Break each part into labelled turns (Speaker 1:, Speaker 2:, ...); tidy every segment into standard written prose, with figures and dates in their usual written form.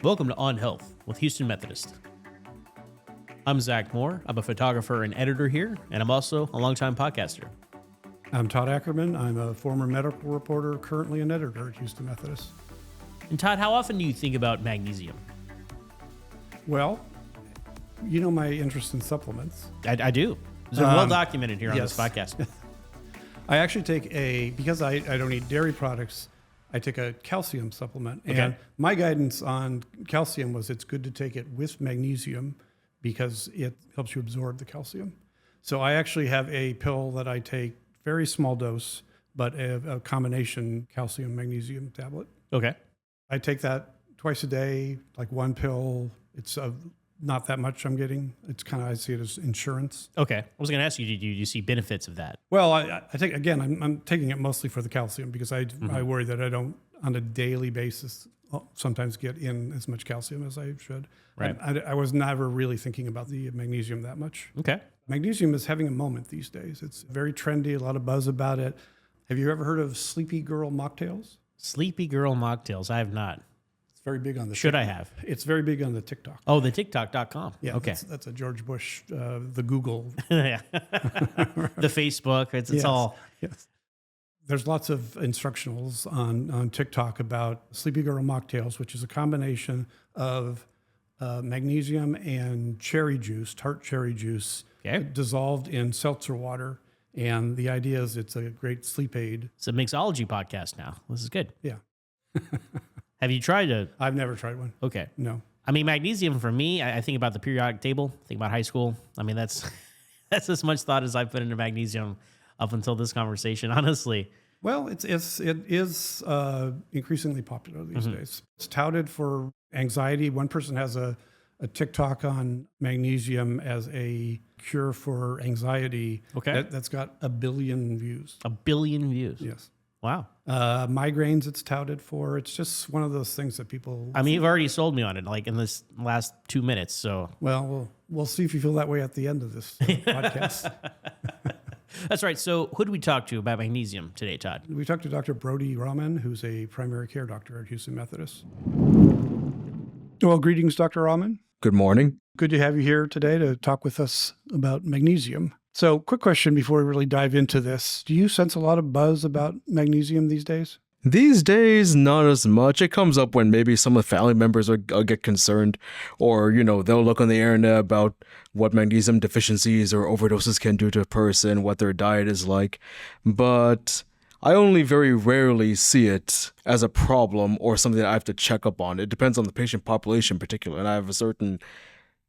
Speaker 1: Welcome to On Health with Houston Methodist. I'm Zach Moore. I'm a photographer and editor here, and I'm also a longtime podcaster.
Speaker 2: I'm Todd Ackerman. I'm a former medical reporter, currently an editor at Houston Methodist.
Speaker 1: And Todd, how often do you think about magnesium?
Speaker 2: Well, you know my interest in supplements.
Speaker 1: I do. It's been well documented here on this podcast.
Speaker 2: I actually take because I don't eat dairy products, I take a calcium supplement.
Speaker 1: Okay.
Speaker 2: And my guidance on calcium was it's good to take it with magnesium because it helps you absorb the calcium. So I actually have a pill that I take, very small dose, but a combination calcium magnesium tablet.
Speaker 1: Okay.
Speaker 2: I take that twice a day, like one pill. It's not that much I'm getting. It's kind of, I see it as insurance.
Speaker 1: Okay. I was going to ask you, do you see benefits of that?
Speaker 2: Well, I take, again, I'm taking it mostly for the calcium because I worry that I don't, on a daily basis, sometimes get in as much calcium as I should.
Speaker 1: Right.
Speaker 2: I was never really thinking about the magnesium that much.
Speaker 1: Okay.
Speaker 2: Magnesium is having a moment these days. It's very trendy, a lot of buzz about it. Have you ever heard of Sleepy Girl mocktails?
Speaker 1: Sleepy Girl mocktails. I have not.
Speaker 2: It's very big on the
Speaker 1: Should I have?
Speaker 2: It's very big on the TikTok.
Speaker 1: Oh, the TikTok.com.
Speaker 2: Yeah,
Speaker 1: Okay.
Speaker 2: that's a George Bush, the Google.
Speaker 1: Yeah. The Facebook. It's
Speaker 2: Yes,
Speaker 1: all.
Speaker 2: Yes. There's lots of instructionals on TikTok about Sleepy Girl mocktails, which is a combination of magnesium and cherry juice, tart cherry juice, dissolved in seltzer water. And the idea is it's a great sleep aid.
Speaker 1: It's a mixology podcast now. This is good.
Speaker 2: Yeah.
Speaker 1: Have you tried it?
Speaker 2: I've never tried one.
Speaker 1: Okay.
Speaker 2: No.
Speaker 1: I mean, magnesium for me, I think about the periodic table, think about high school. I mean, that's as much thought as I put into magnesium up until this conversation, honestly.
Speaker 2: Well, it is increasingly popular these days. It's touted for anxiety. One person has a TikTok on magnesium as a cure for anxiety.
Speaker 1: Okay.
Speaker 2: That's got 1 billion views.
Speaker 1: 1 billion views.
Speaker 2: Yes.
Speaker 1: Wow.
Speaker 2: Migraines it's touted for. It's just one of those things that people...
Speaker 1: I mean, you've already sold me on it, like in this last 2 minutes, so...
Speaker 2: Well, we'll see if you feel that way at the end of this podcast.
Speaker 1: That's right. So who did we talk to about magnesium today, Todd?
Speaker 2: We talked to Dr. Brotee Rahman, who's a primary care doctor at Houston Methodist. Well, greetings, Dr. Rahman.
Speaker 3: Good morning.
Speaker 2: Good to have you here today to talk with us about magnesium. So, quick question before we really dive into this. Do you sense a lot of buzz about magnesium these days?
Speaker 3: These days, not as much. It comes up when maybe some of the family members will get concerned, or, they'll look on the internet about what magnesium deficiencies or overdoses can do to a person, what their diet is like. But I only very rarely see it as a problem or something that I have to check up on. It depends on the patient population in particular, and I have a certain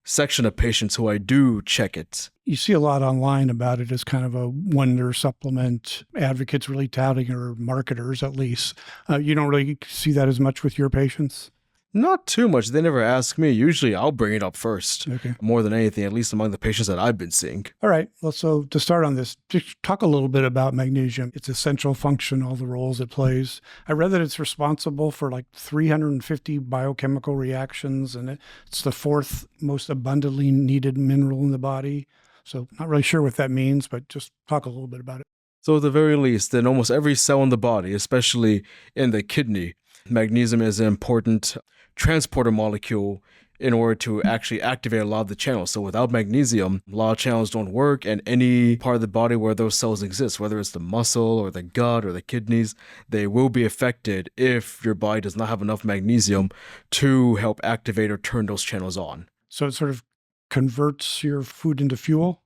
Speaker 3: section of patients who I do check it.
Speaker 2: You see a lot online about it as kind of a wonder supplement. Advocates really touting, or marketers at least. You don't really see that as much with your patients?
Speaker 3: Not too much. They never ask me. Usually I'll bring it up first.
Speaker 2: Okay.
Speaker 3: More than anything, at least among the patients that I've been seeing.
Speaker 2: All right. Well, so to start on this, just talk a little bit about magnesium, its essential function, all the roles it plays. I read that it's responsible for like 350 biochemical reactions, and it's the 4th most abundantly needed mineral in the body. So not really sure what that means, but just talk a little bit about it.
Speaker 3: So at the very least, in almost every cell in the body, especially in the kidney, magnesium is an important transporter molecule in order to actually activate a lot of the channels. So without magnesium, a lot of channels don't work, and any part of the body where those cells exist, whether it's the muscle or the gut or the kidneys, they will be affected if your body does not have enough magnesium to help activate or turn those channels on.
Speaker 2: So it sort of converts your food into fuel?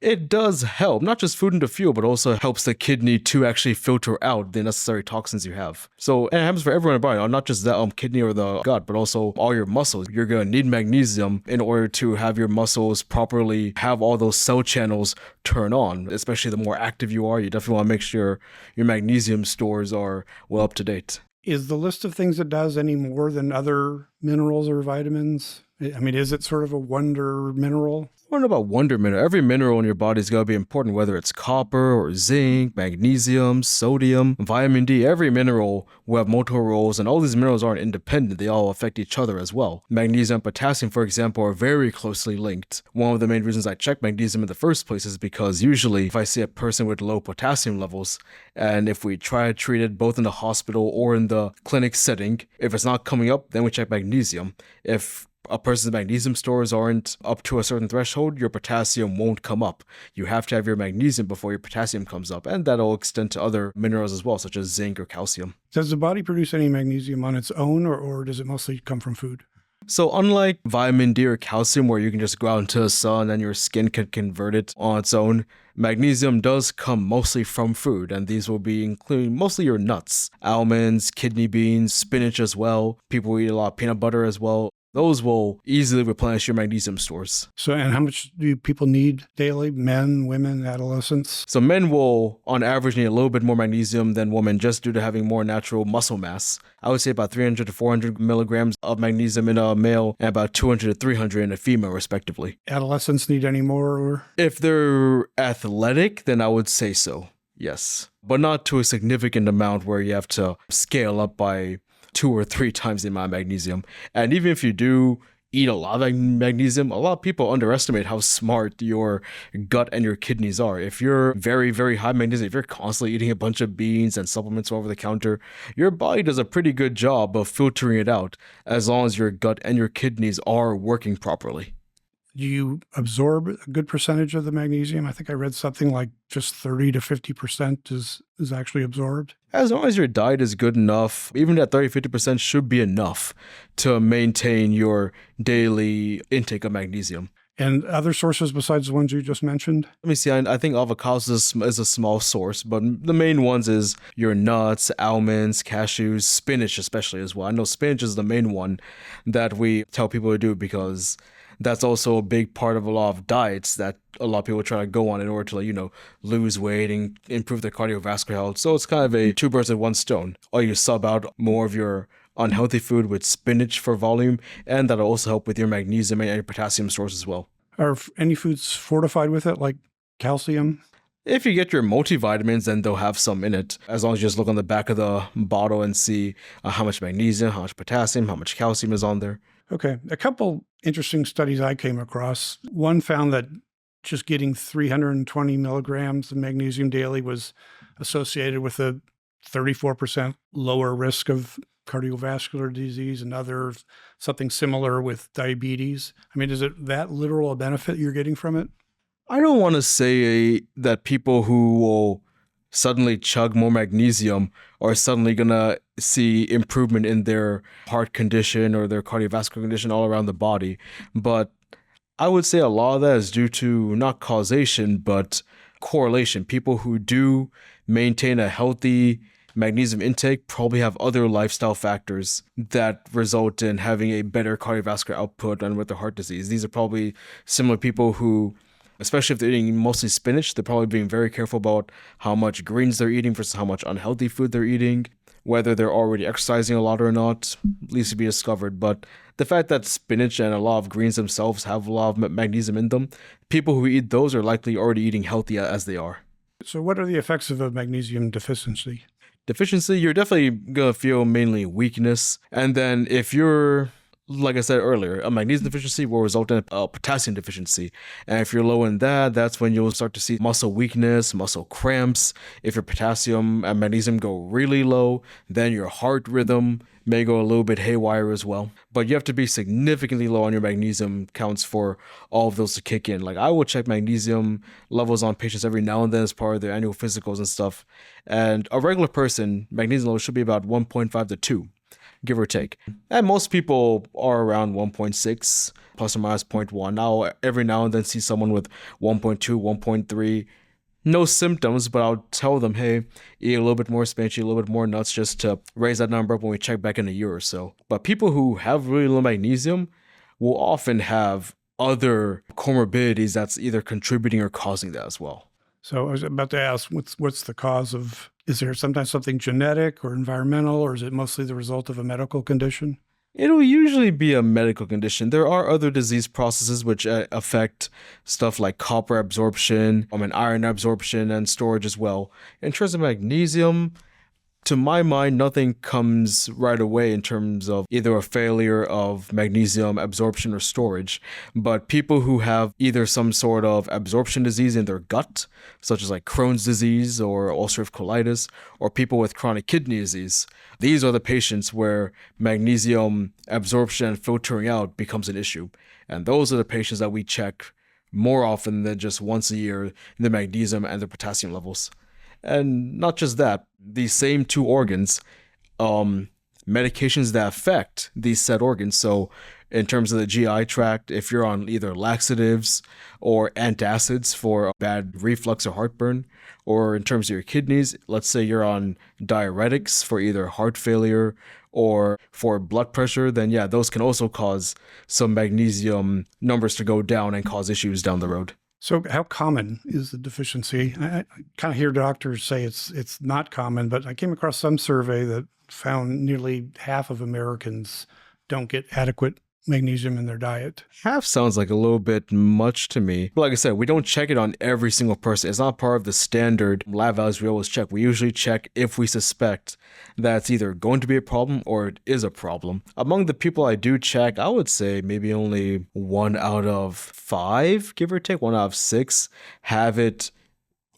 Speaker 3: It does help, not just food into fuel, but also helps the kidney to actually filter out the necessary toxins you have. So it happens for everyone in the body, not just the kidney or the gut, but also all your muscles. You're going to need magnesium in order to have your muscles properly have all those cell channels turn on. Especially the more active you are, you definitely want to make sure your magnesium stores are well up to date.
Speaker 2: Is the list of things it does any more than other minerals or vitamins? I mean, is it sort of a wonder mineral?
Speaker 3: I don't know about wonder mineral. Every mineral in your body is going to be important, whether it's copper or zinc, magnesium, sodium, vitamin D. Every mineral will have multiple roles, and all these minerals aren't independent. They all affect each other as well. Magnesium and potassium, for example, are very closely linked. One of the main reasons I check magnesium in the first place is because usually if I see a person with low potassium levels, and if we try to treat it both in the hospital or in the clinic setting, if it's not coming up, then we check magnesium. If a person's magnesium stores aren't up to a certain threshold, your potassium won't come up. You have to have your magnesium before your potassium comes up, and that'll extend to other minerals as well, such as zinc or calcium.
Speaker 2: Does the body produce any magnesium on its own, or does it mostly come from food?
Speaker 3: So unlike vitamin D or calcium, where you can just go out into the sun and your skin can convert it on its own, magnesium does come mostly from food, and these will be including mostly your nuts, almonds, kidney beans, spinach as well. People eat a lot of peanut butter as well. Those will easily replenish your magnesium stores.
Speaker 2: So, and how much do people need daily? Men, women, adolescents?
Speaker 3: So men will, on average, need a little bit more magnesium than women just due to having more natural muscle mass. I would say about 300 to 400 milligrams of magnesium in a male and about 200 to 300 in a female, respectively.
Speaker 2: Adolescents need any more? Or?
Speaker 3: If they're athletic, then I would say so, yes. But not to a significant amount where you have to scale up by 2 or 3 times the amount of magnesium. And even if you do eat a lot of magnesium, a lot of people underestimate how smart your gut and your kidneys are. If you're very, very high magnesium, if you're constantly eating a bunch of beans and supplements over the counter, your body does a pretty good job of filtering it out as long as your gut and your kidneys are working properly.
Speaker 2: Do you absorb a good percentage of the magnesium? I think I read something like just 30 to 50% is actually absorbed.
Speaker 3: As long as your diet is good enough, even that 30-50% should be enough to maintain your daily intake of magnesium.
Speaker 2: And other sources besides the ones you just mentioned?
Speaker 3: Let me see, I think avocados is a small source, but the main ones is your nuts, almonds, cashews, spinach especially as well. I know spinach is the main one that we tell people to do because that's also a big part of a lot of diets that a lot of people try to go on in order to, lose weight and improve their cardiovascular health. So it's kind of a 2 birds with 1 stone. Or you sub out more of your unhealthy food with spinach for volume, and that'll also help with your magnesium and your potassium stores as well.
Speaker 2: Are any foods fortified with it, like calcium?
Speaker 3: If you get your multivitamins, then they'll have some in it, as long as you just look on the back of the bottle and see how much magnesium, how much potassium, how much calcium is on there.
Speaker 2: Okay. A couple interesting studies I came across. One found that just getting 320 milligrams of magnesium daily was associated with a 34% lower risk of cardiovascular disease, and others something similar with diabetes. I mean, is it that literal a benefit you're getting from it?
Speaker 3: I don't want to say that people who will suddenly chug more magnesium are suddenly going to see improvement in their heart condition or their cardiovascular condition all around the body. But I would say a lot of that is due to not causation, but correlation. People who do maintain a healthy magnesium intake probably have other lifestyle factors that result in having a better cardiovascular output and with their heart disease. These are probably similar people who, especially if they're eating mostly spinach, they're probably being very careful about how much greens they're eating versus how much unhealthy food they're eating, whether they're already exercising a lot or not, leaves to be discovered. But the fact that spinach and a lot of greens themselves have a lot of magnesium in them, people who eat those are likely already eating healthy as they are.
Speaker 2: So what are the effects of a magnesium deficiency?
Speaker 3: Deficiency, you're definitely going to feel mainly weakness. And then if you're, like I said earlier, a magnesium deficiency will result in a potassium deficiency. And if you're low in that, that's when you'll start to see muscle weakness, muscle cramps. If your potassium and magnesium go really low, then your heart rhythm may go a little bit haywire as well. But you have to be significantly low on your magnesium counts for all of those to kick in. Like I will check magnesium levels on patients every now and then as part of their annual physicals and stuff. And a regular person, magnesium level should be about 1.5 to 2. Give or take. And most people are around 1.6 plus or minus 0.1. Now, every now and then see someone with 1.2, 1.3. No symptoms, but I'll tell them, hey, eat a little bit more spinach, eat a little bit more nuts just to raise that number up when we check back in a year or so. But people who have really low magnesium will often have other comorbidities that's either contributing or causing that as well.
Speaker 2: So I was about to ask, what's the cause of, is there sometimes something genetic or environmental, or is it mostly the result of a medical condition?
Speaker 3: It'll usually be a medical condition. There are other disease processes which affect stuff like copper absorption, and iron absorption and storage as well. In terms of magnesium, to my mind, nothing comes right away in terms of either a failure of magnesium absorption or storage. But people who have either some sort of absorption disease in their gut, such as like Crohn's disease or ulcerative colitis, or people with chronic kidney disease, these are the patients where magnesium absorption and filtering out becomes an issue. And those are the patients that we check more often than just once a year, the magnesium and the potassium levels. And not just that, these same two organs, medications that affect these said organs. So in terms of the GI tract, if you're on either laxatives or antacids for bad reflux or heartburn, or in terms of your kidneys, let's say you're on diuretics for either heart failure or for blood pressure, then yeah, those can also cause some magnesium numbers to go down and cause issues down the road.
Speaker 2: So how common is the deficiency? I kind of hear doctors say it's not common, but I came across some survey that found nearly half of Americans don't get adequate magnesium in their diet.
Speaker 3: Half sounds like a little bit much to me. But like I said, we don't check it on every single person. It's not part of the standard lab values we always check. We usually check if we suspect that it's either going to be a problem or it is a problem. Among the people I do check, I would say maybe only 1 out of 5, give or take, 1 out of 6, have it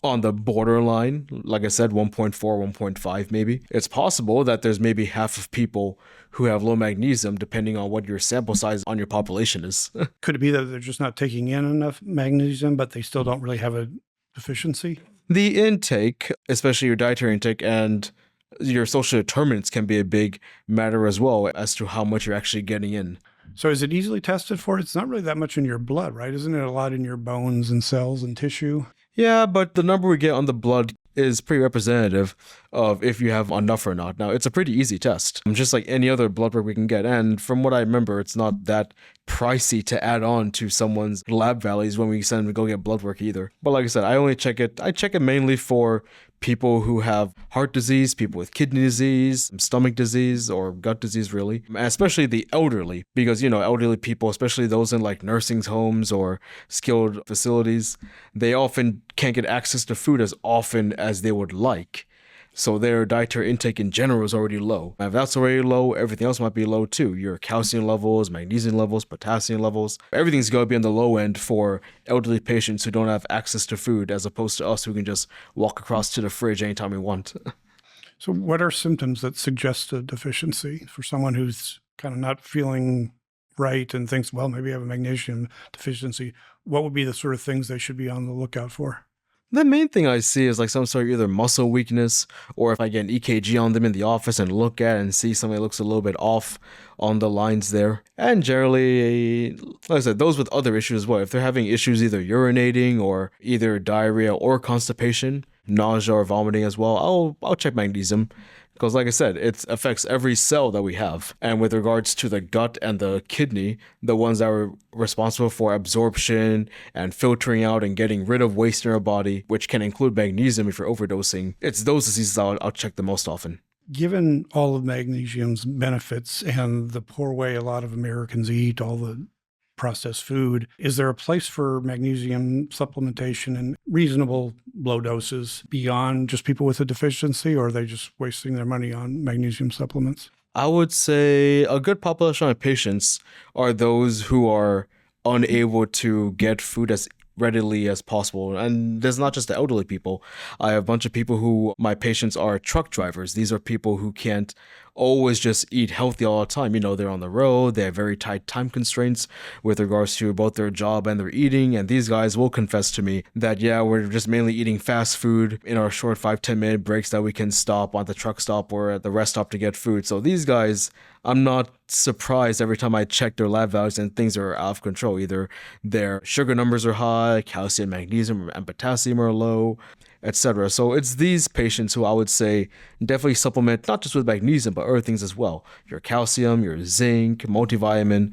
Speaker 3: on the borderline. Like I said, 1.4, 1.5 maybe. It's possible that there's maybe half of people who have low magnesium, depending on what your sample size on your population is.
Speaker 2: Could it be that they're just not taking in enough magnesium, but they still don't really have a deficiency?
Speaker 3: The intake, especially your dietary intake and your social determinants, can be a big matter as well as to how much you're actually getting in.
Speaker 2: So is it easily tested for? It's not really that much in your blood, right? Isn't it a lot in your bones and cells and tissue?
Speaker 3: Yeah, but the number we get on the blood is pretty representative of if you have enough or not. Now, it's a pretty easy test, just like any other blood work we can get. And from what I remember, it's not that pricey to add on to someone's lab values when we send them to go get blood work either. But like I said, I check it mainly for people who have heart disease, people with kidney disease, stomach disease, or gut disease, really. And especially the elderly, because, elderly people, especially those in like nursing homes or skilled facilities, they often can't get access to food as often as they would like. So their dietary intake in general is already low. If that's already low, everything else might be low too. Your calcium levels, magnesium levels, potassium levels, everything's going to be on the low end for elderly patients who don't have access to food, as opposed to us who can just walk across to the fridge anytime we want.
Speaker 2: So what are symptoms that suggest a deficiency for someone who's kind of not feeling right and thinks, well, maybe I have a magnesium deficiency? What would be the sort of things they should be on the lookout for?
Speaker 3: The main thing I see is like some sort of either muscle weakness, or if I get an EKG on them in the office and look at it and see something that looks a little bit off on the lines there. And generally, like I said, those with other issues as well. If they're having issues either urinating or either diarrhea or constipation, nausea or vomiting as well, I'll check magnesium. Because like I said, it affects every cell that we have. And with regards to the gut and the kidney, the ones that are responsible for absorption and filtering out and getting rid of waste in our body, which can include magnesium if you're overdosing, it's those diseases I'll check the most often.
Speaker 2: Given all of magnesium's benefits and the poor way a lot of Americans eat, all the processed food, is there a place for magnesium supplementation in reasonable low doses beyond just people with a deficiency, or are they just wasting their money on magnesium supplements?
Speaker 3: I would say a good population of patients are those who are unable to get food as readily as possible. And there's not just the elderly people. I have a bunch of people who, my patients are truck drivers. These are people who can't always just eat healthy all the time. They're on the road. They have very tight time constraints with regards to both their job and their eating. And these guys will confess to me that, yeah, we're just mainly eating fast food in our short 5-10 minute breaks that we can stop on the truck stop or at the rest stop to get food. So these guys, I'm not surprised every time I check their lab values and things are out of control. Either their sugar numbers are high, calcium, magnesium, and potassium are low, etc. So it's these patients who I would say definitely supplement not just with magnesium, but other things as well. Your calcium, your zinc, multivitamin.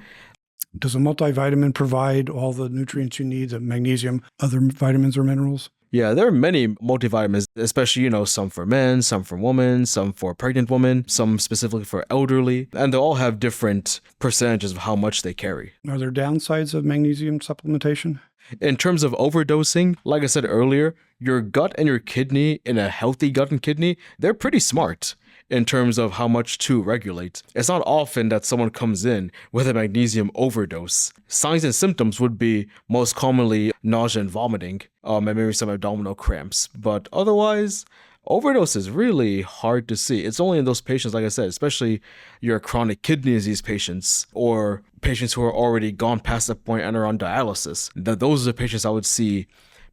Speaker 2: Does a multivitamin provide all the nutrients you need, the magnesium, other vitamins or minerals?
Speaker 3: Yeah, there are many multivitamins, especially, some for men, some for women, some for pregnant women, some specifically for elderly, and they all have different percentages of how much they carry.
Speaker 2: Are there downsides of magnesium supplementation?
Speaker 3: In terms of overdosing, like I said earlier, your gut and your kidney, in a healthy gut and kidney, they're pretty smart in terms of how much to regulate. It's not often that someone comes in with a magnesium overdose. Signs and symptoms would be most commonly nausea and vomiting, and maybe some abdominal cramps. But otherwise, overdose is really hard to see. It's only in those patients, like I said, especially your chronic kidney disease patients or patients who are already gone past that point and are on dialysis. Those are the patients I would see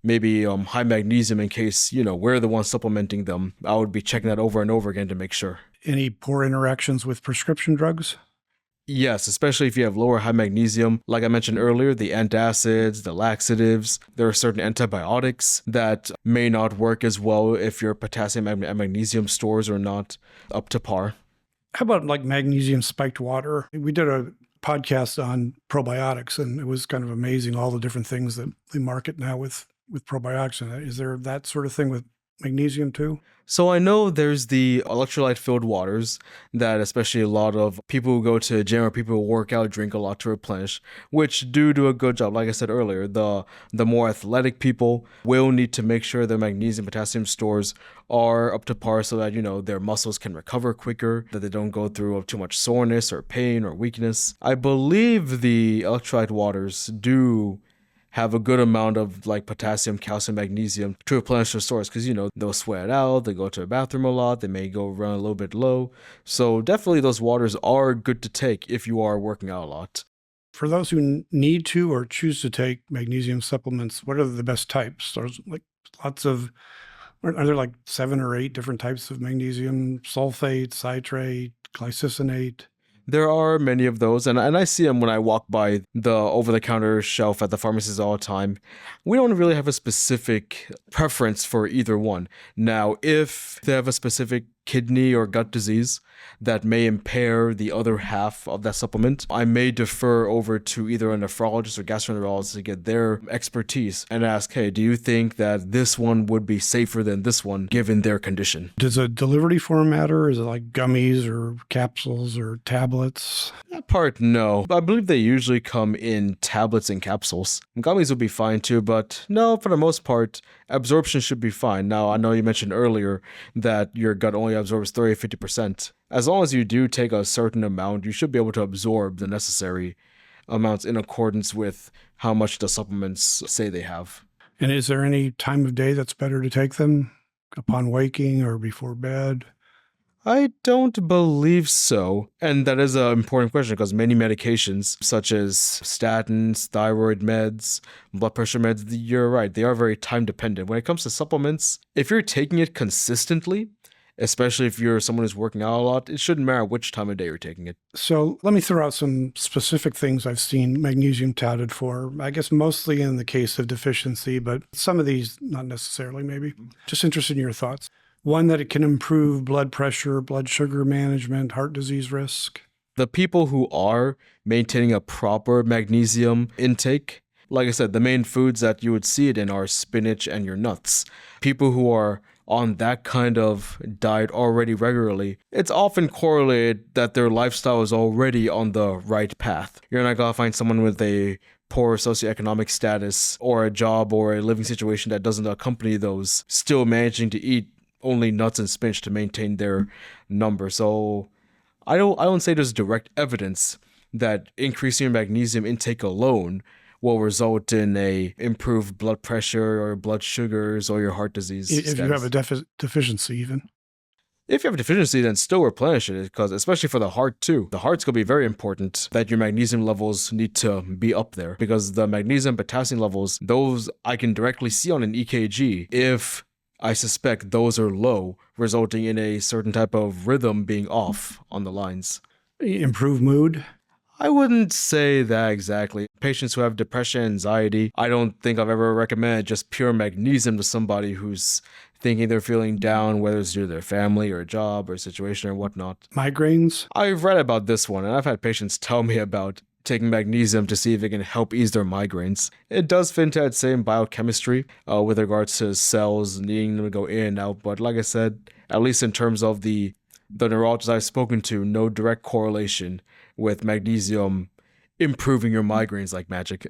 Speaker 3: maybe high magnesium in case, we're the ones supplementing them. I would be checking that over and over again to make sure.
Speaker 2: Any poor interactions with prescription drugs?
Speaker 3: Yes, especially if you have lower high magnesium. Like I mentioned earlier, the antacids, the laxatives, there are certain antibiotics that may not work as well if your potassium and magnesium stores are not up to par.
Speaker 2: How about like magnesium spiked water? We did a podcast on probiotics, and it was kind of amazing all the different things that they market now with probiotics. And is there that sort of thing with magnesium too?
Speaker 3: So I know there's the electrolyte-filled waters that especially a lot of people who go to a gym or people who work out drink a lot to replenish, which do a good job. Like I said earlier, the more athletic people will need to make sure their magnesium, potassium stores are up to par so that, their muscles can recover quicker, that they don't go through too much soreness or pain or weakness. I believe the electrolyte waters do have a good amount of like potassium, calcium, magnesium to replenish their stores because, they'll sweat out, they go to the bathroom a lot, they may go run a little bit low. So definitely those waters are good to take if you are working out a lot.
Speaker 2: For those who need to or choose to take magnesium supplements, what are the best types? There's like are there like 7 or 8 different types of magnesium? Sulfate, citrate, glycinate?
Speaker 3: There are many of those, and I see them when I walk by the over-the-counter shelf at the pharmacies all the time. We don't really have a specific preference for either one. Now, if they have a specific kidney or gut disease that may impair the other half of that supplement, I may defer over to either a nephrologist or gastroenterologist to get their expertise and ask, hey, do you think that this one would be safer than this one given their condition?
Speaker 2: Does a delivery form matter? Is it like gummies or capsules or tablets?
Speaker 3: That part, no. I believe they usually come in tablets and capsules. Gummies would be fine too, but no, for the most part, absorption should be fine. Now, I know you mentioned earlier that your gut only absorbs 30-50%. As long as you do take a certain amount, you should be able to absorb the necessary amounts in accordance with how much the supplements say they have.
Speaker 2: And is there any time of day that's better to take them? Upon waking or before bed?
Speaker 3: I don't believe so. And that is an important question because many medications, such as statins, thyroid meds, blood pressure meds, you're right, they are very time dependent. When it comes to supplements, if you're taking it consistently, especially if you're someone who's working out a lot, it shouldn't matter which time of day you're taking it.
Speaker 2: So let me throw out some specific things I've seen magnesium touted for. I guess mostly in the case of deficiency, but some of these not necessarily maybe. Just interested in your thoughts. One, that it can improve blood pressure, blood sugar management, heart disease risk.
Speaker 3: The people who are maintaining a proper magnesium intake, like I said, the main foods that you would see it in are spinach and your nuts. People who are on that kind of diet already regularly, it's often correlated that their lifestyle is already on the right path. You're not going to find someone with a poor socioeconomic status or a job or a living situation that doesn't accompany those still managing to eat only nuts and spinach to maintain their number. So I don't say there's direct evidence that increasing your magnesium intake alone will result in a improved blood pressure or blood sugars or your heart disease
Speaker 2: If
Speaker 3: status.
Speaker 2: you have a deficiency even.
Speaker 3: If you have a deficiency, then still replenish it, because especially for the heart too. The heart's going to be very important that your magnesium levels need to be up there, because the magnesium, potassium levels, those I can directly see on an EKG if I suspect those are low, resulting in a certain type of rhythm being off on the lines.
Speaker 2: Improve mood.
Speaker 3: I wouldn't say that exactly. Patients who have depression, anxiety, I don't think I've ever recommended just pure magnesium to somebody who's thinking they're feeling down, whether it's due to their family or a job or a situation or whatnot.
Speaker 2: Migraines.
Speaker 3: I've read about this one, and I've had patients tell me about taking magnesium to see if it can help ease their migraines. It does fit into that same biochemistry with regards to cells needing them to go in and out. But like I said, at least in terms of the neurologists I've spoken to, no direct correlation with magnesium improving your migraines like magic.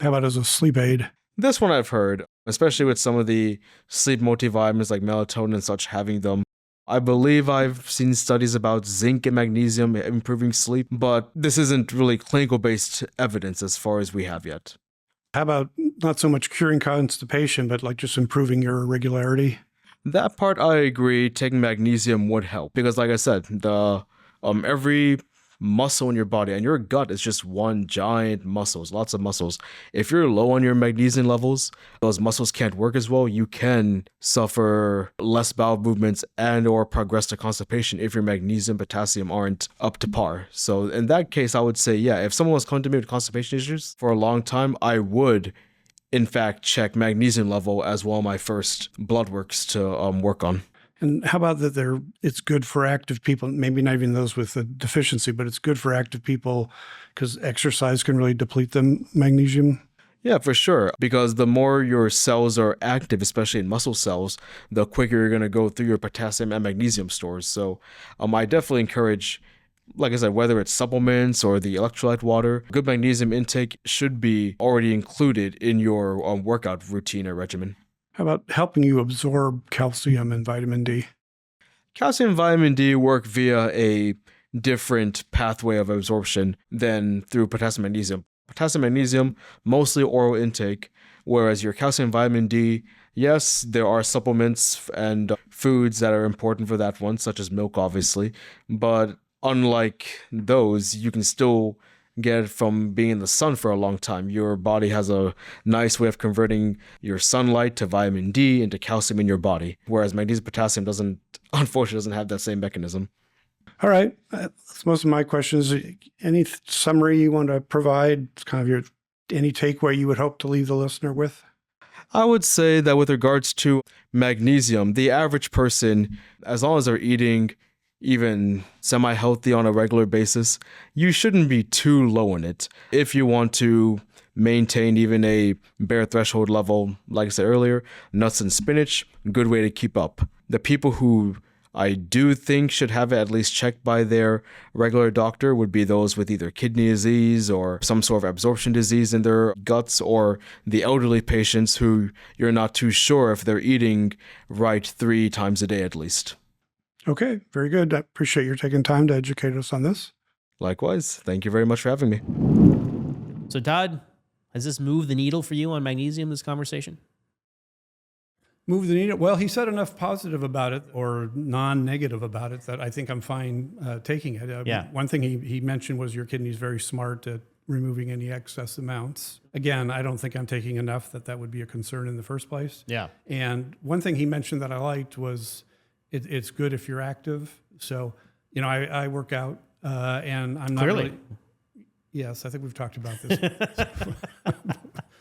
Speaker 2: How about as a sleep aid?
Speaker 3: This one I've heard, especially with some of the sleep multivitamins like melatonin and such having them. I believe I've seen studies about zinc and magnesium improving sleep, but this isn't really clinical-based evidence as far as we have yet.
Speaker 2: How about not so much curing constipation, but like just improving your regularity?
Speaker 3: That part I agree, taking magnesium would help because like I said, the every muscle in your body and your gut is just one giant muscles, lots of muscles. If you're low on your magnesium levels, those muscles can't work as well. You can suffer less bowel movements and or progress to constipation if your magnesium, potassium aren't up to par. So in that case, I would say, yeah, if someone was coming to me with constipation issues for a long time, I would in fact check magnesium level as one of my first blood works to work on.
Speaker 2: And how about that it's good for active people, maybe not even those with a deficiency, but it's good for active people because exercise can really deplete the magnesium?
Speaker 3: Yeah, for sure. Because the more your cells are active, especially in muscle cells, the quicker you're going to go through your potassium and magnesium stores. So I definitely encourage, like I said, whether it's supplements or the electrolyte water, good magnesium intake should be already included in your workout routine or regimen.
Speaker 2: How about helping you absorb calcium and vitamin D?
Speaker 3: Calcium and vitamin D work via a different pathway of absorption than through potassium magnesium. Potassium magnesium, mostly oral intake, whereas your calcium and vitamin D, yes, there are supplements and foods that are important for that one, such as milk, obviously. But unlike those, you can still get it from being in the sun for a long time. Your body has a nice way of converting your sunlight to vitamin D into calcium in your body, whereas magnesium potassium unfortunately doesn't have that same mechanism.
Speaker 2: All right. That's most of my questions. Any summary you want to provide, kind of any takeaway you would hope to leave the listener with?
Speaker 3: I would say that with regards to magnesium, the average person, as long as they're eating even semi-healthy on a regular basis, you shouldn't be too low in it. If you want to maintain even a bare threshold level, like I said earlier, nuts and spinach, good way to keep up. The people who I do think should have it at least checked by their regular doctor would be those with either kidney disease or some sort of absorption disease in their guts, or the elderly patients who you're not too sure if they're eating right 3 times a day at least.
Speaker 2: Okay, very good. I appreciate your taking time to educate us on this.
Speaker 3: Likewise. Thank you very much for having me.
Speaker 1: So Todd, has this moved the needle for you on magnesium, this conversation?
Speaker 2: Move the needle. Well, he said enough positive about it or non-negative about it that I think I'm fine taking it.
Speaker 1: Yeah.
Speaker 2: One thing he mentioned was your kidney's very smart at removing any excess amounts. Again, I don't think I'm taking enough that would be a concern in the first place.
Speaker 1: Yeah.
Speaker 2: And one thing he mentioned that I liked was it's good if you're active. So, I work out and I'm not
Speaker 1: Clearly.
Speaker 2: really... Yes, I think we've talked about this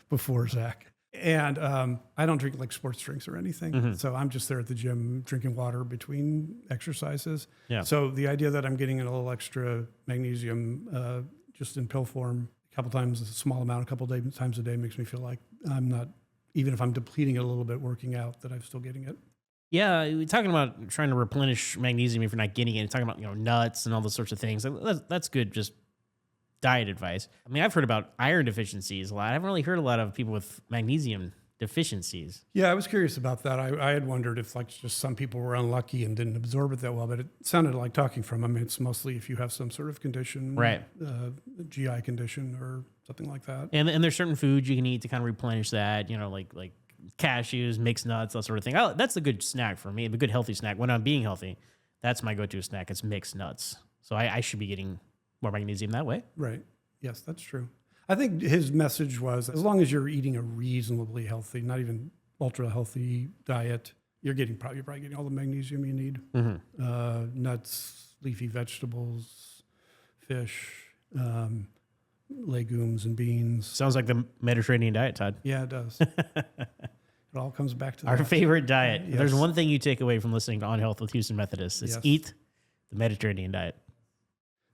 Speaker 2: before, Zach. And I don't drink like sports drinks or anything. Mm-hmm. So I'm just there at the gym drinking water between exercises. Yeah. So the idea that I'm getting a little extra magnesium just in pill form a couple times, a small amount, a couple times a day makes me feel like I'm not, even if I'm depleting it a little bit working out, that I'm still getting it.
Speaker 1: Yeah, we're talking about trying to replenish magnesium if you're not getting it. You're talking about nuts and all those sorts of things. That's good, just diet advice. I mean, I've heard about iron deficiencies a lot. I haven't really heard a lot of people with magnesium deficiencies.
Speaker 2: Yeah, I was curious about that. I had wondered if just some people were unlucky and didn't absorb it that well, but it sounded like talking from, it's mostly if you have some sort of condition,
Speaker 1: right?
Speaker 2: GI condition or something like that.
Speaker 1: And there's certain foods you can eat to kind of replenish that, like cashews, mixed nuts, that sort of thing. That's a good snack for me, a good healthy snack. When I'm being healthy, that's my go-to snack. It's mixed nuts. So I should be getting more magnesium that way.
Speaker 2: Right. Yes, that's true. I think his message was, as long as you're eating a reasonably healthy, not even ultra healthy diet, you're probably getting all the magnesium you need. Mm-hmm. Nuts, leafy vegetables, fish, legumes and beans.
Speaker 1: Sounds like the Mediterranean diet, Todd.
Speaker 2: Yeah, it does. It all comes back to
Speaker 1: our
Speaker 2: that.
Speaker 1: favorite diet.
Speaker 2: Yes.
Speaker 1: There's one thing you take away from listening to On Health with Houston Methodist. It's eat the Mediterranean diet.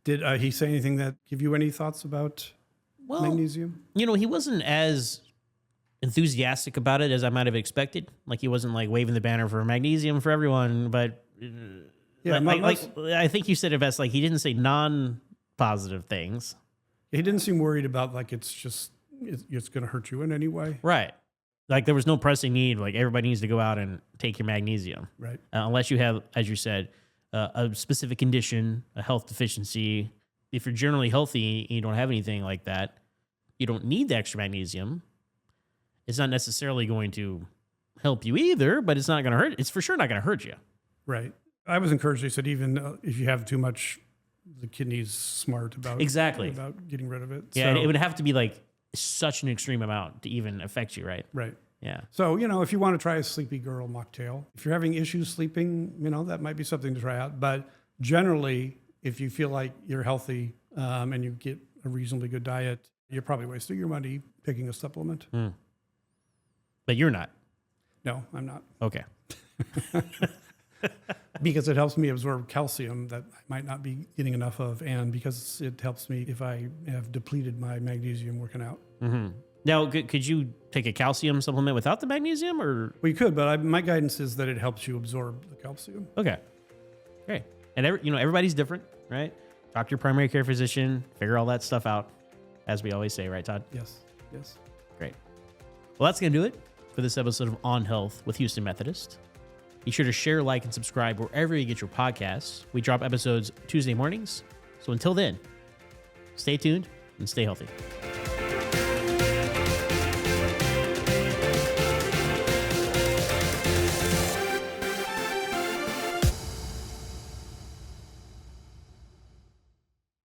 Speaker 2: Did he say anything that give you any thoughts about magnesium?
Speaker 1: You know, he wasn't as enthusiastic about it as I might have expected. Like he wasn't like waving the banner for magnesium for everyone, but
Speaker 2: Yeah,
Speaker 1: like I think you said it best. Like he didn't say non-positive things.
Speaker 2: he didn't seem worried about like it's going to hurt you in any way.
Speaker 1: Right. Like there was no pressing need. Like everybody needs to go out and take your magnesium.
Speaker 2: Right.
Speaker 1: Unless you have, as you said, a specific condition, a health deficiency. If you're generally healthy and you don't have anything like that, you don't need the extra magnesium. It's not necessarily going to help you either, but it's not going to hurt. It's for sure not going to hurt you.
Speaker 2: Right. I was encouraged. They said even if you have too much, the kidney's smart about getting rid of it.
Speaker 1: Yeah,
Speaker 2: So,
Speaker 1: it would have to be like such an extreme amount to even affect you, right?
Speaker 2: right.
Speaker 1: Yeah.
Speaker 2: So, if you want to try a sleepy girl mocktail, if you're having issues sleeping, that might be something to try out. But generally, if you feel like you're healthy and you get a reasonably good diet, you're probably wasting your money picking a supplement.
Speaker 1: But you're not.
Speaker 2: No, I'm not.
Speaker 1: Okay.
Speaker 2: Because it helps me absorb calcium that I might not be getting enough of, and because it helps me if I have depleted my magnesium working out.
Speaker 1: Mm-hmm. Now, could you take a calcium supplement without the magnesium, or?
Speaker 2: Well, you could, but my guidance is that it helps you absorb the calcium.
Speaker 1: Okay. Great. And everybody's different, right? Talk to your primary care physician, figure all that stuff out, as we always say, right, Todd?
Speaker 2: Yes.
Speaker 1: Great. Well, that's going to do it for this episode of On Health with Houston Methodist. Be sure to share, like, and subscribe wherever you get your podcasts. We drop episodes Tuesday mornings. So until then, stay tuned and stay healthy.